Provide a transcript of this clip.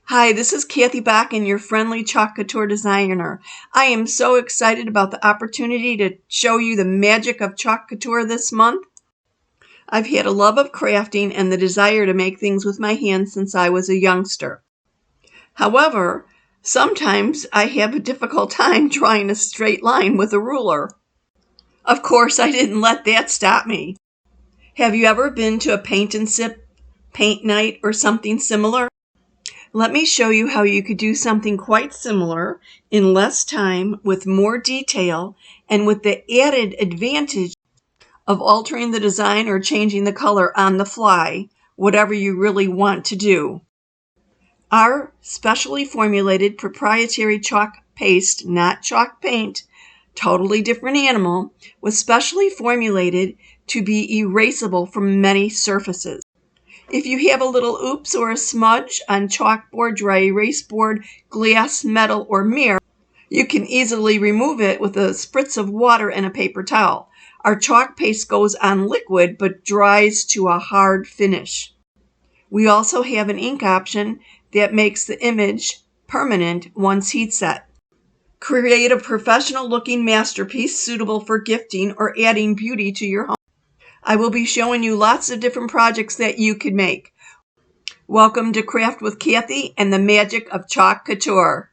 Hi, this is Kathie back and your friendly chalk couture designer. I am so excited about the opportunity to show you the magic of chalk couture this month. I've had a love of crafting and the desire to make things with my hands since I was a youngster. However, sometimes I have a difficult time drawing a straight line with a ruler. Of course, I didn't let that stop me. Have you ever been to a paint and sip paint night or something similar? Let me show you how you could do something quite similar in less time with more detail and with the added advantage of altering the design or changing the color on the fly, whatever you really want to do. Our specially formulated proprietary chalk paste, not chalk paint, totally different animal, was specially formulated to be erasable from many surfaces. If you have a little oops or a smudge on chalkboard, dry erase board, glass, metal, or mirror, you can easily remove it with a spritz of water and a paper towel. Our chalk paste goes on liquid but dries to a hard finish. We also have an ink option that makes the image permanent once heat set. Create a professional looking masterpiece suitable for gifting or adding beauty to your home. I will be showing you lots of different projects that you could make. Welcome to Craft with Kathie and the magic of chalk couture.